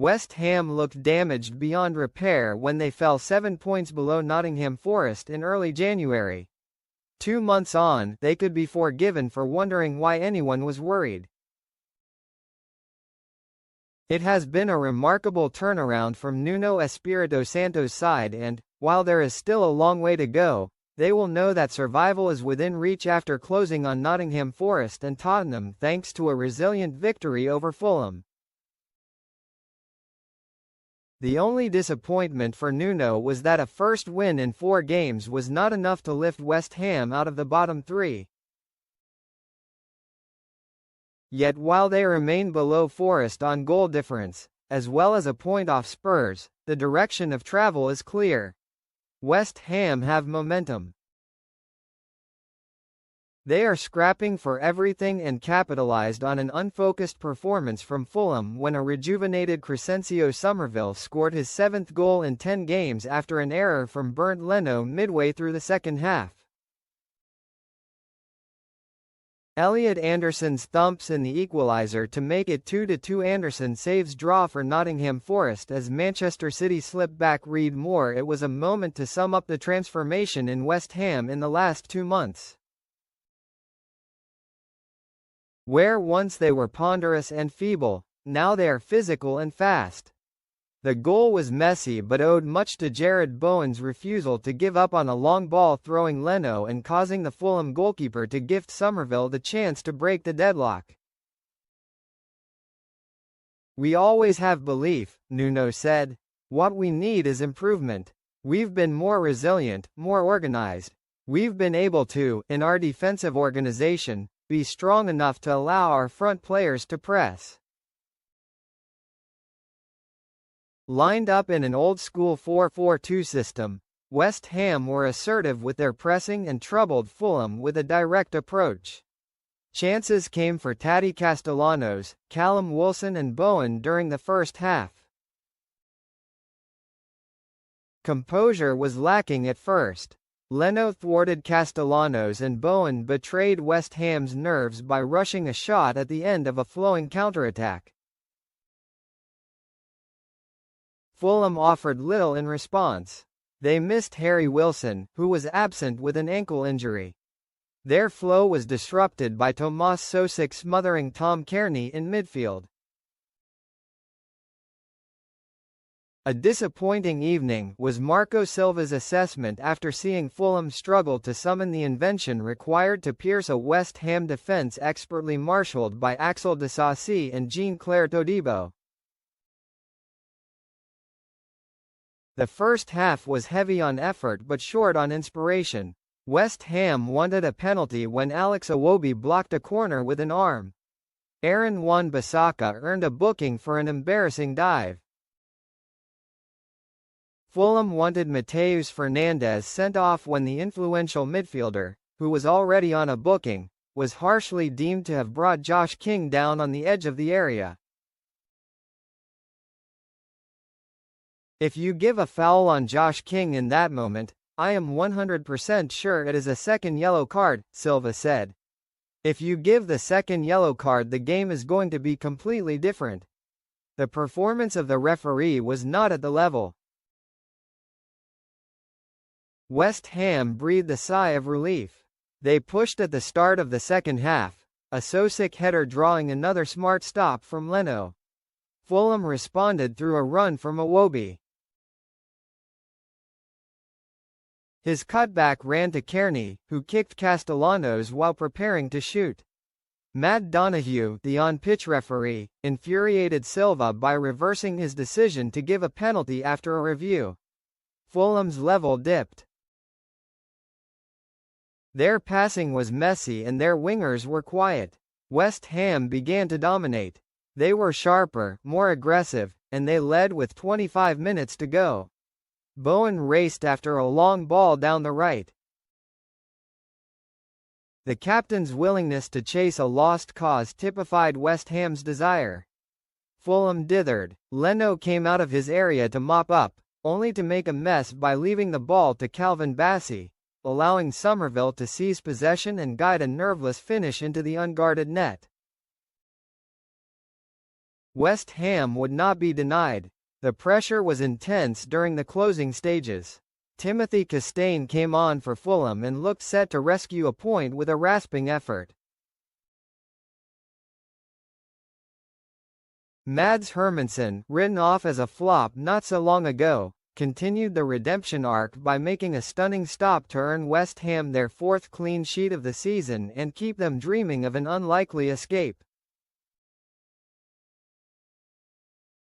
West Ham looked damaged beyond repair when they fell 7 points below Nottingham Forest in early January. 2 months on, they could be forgiven for wondering why anyone was worried. It has been a remarkable turnaround from Nuno Espirito Santo's side and, while there is still a long way to go, they will know that survival is within reach after closing on Nottingham Forest and Tottenham thanks to a resilient victory over Fulham. The only disappointment for Nuno was that a first win in 4 games was not enough to lift West Ham out of the bottom 3. Yet while they remain below Forest on goal difference, as well as a point off Spurs, the direction of travel is clear. West Ham have momentum. They are scrapping for everything and capitalized on an unfocused performance from Fulham when a rejuvenated Crysencio Summerville scored his 7th goal in 10 games after an error from Bernd Leno midway through the second half. Elliot Anderson's thumps in the equaliser to make it 2-2. Anderson saves draw for Nottingham Forest as Manchester City slip back. Read more. It was a moment to sum up the transformation in West Ham in the last 2 months. Where once they were ponderous and feeble, now they are physical and fast. The goal was messy but owed much to Jared Bowen's refusal to give up on a long ball throwing Leno and causing the Fulham goalkeeper to gift Summerville the chance to break the deadlock. "We always have belief," Nuno said. "What we need is improvement. We've been more resilient, more organized. We've been able to, in our defensive organization, be strong enough to allow our front players to press." Lined up in an old-school 4-4-2 system, West Ham were assertive with their pressing and troubled Fulham with a direct approach. Chances came for Tati Castellanos, Callum Wilson and Bowen during the first half. Composure was lacking at first. Leno thwarted Castellanos and Bowen betrayed West Ham's nerves by rushing a shot at the end of a flowing counterattack. Fulham offered little in response. They missed Harry Wilson, who was absent with an ankle injury. Their flow was disrupted by Tomas Sosek smothering Tom Kearney in midfield. A disappointing evening was Marco Silva's assessment after seeing Fulham struggle to summon the invention required to pierce a West Ham defence expertly marshalled by Axel Disasi and Jean-Claire Todibo. The first half was heavy on effort but short on inspiration. West Ham wanted a penalty when Alex Iwobi blocked a corner with an arm. Aaron Wan-Bissaka earned a booking for an embarrassing dive. Fulham wanted Mateus Fernandes sent off when the influential midfielder, who was already on a booking, was harshly deemed to have brought Josh King down on the edge of the area. "If you give a foul on Josh King in that moment, I am 100% sure it is a second yellow card," Silva said. "If you give the second yellow card, the game is going to be completely different." The performance of the referee was not at the level. West Ham breathed a sigh of relief. They pushed at the start of the second half, a Sosek header drawing another smart stop from Leno. Fulham responded through a run from Iwobi. His cutback ran to Kearney, who kicked Castellanos while preparing to shoot. Matt Donoghue, the on-pitch referee, infuriated Silva by reversing his decision to give a penalty after a review. Fulham's level dipped. Their passing was messy and their wingers were quiet. West Ham began to dominate. They were sharper, more aggressive, and they led with 25 minutes to go. Bowen raced after a long ball down the right. The captain's willingness to chase a lost cause typified West Ham's desire. Fulham dithered. Leno came out of his area to mop up, only to make a mess by leaving the ball to Calvin Bassey, allowing Summerville to seize possession and guide a nerveless finish into the unguarded net. West Ham would not be denied. The pressure was intense during the closing stages. Timothy Castaigne came on for Fulham and looked set to rescue a point with a rasping effort. Mads Hermansen, written off as a flop not so long ago, continued the redemption arc by making a stunning stop to earn West Ham their fourth clean sheet of the season and keep them dreaming of an unlikely escape.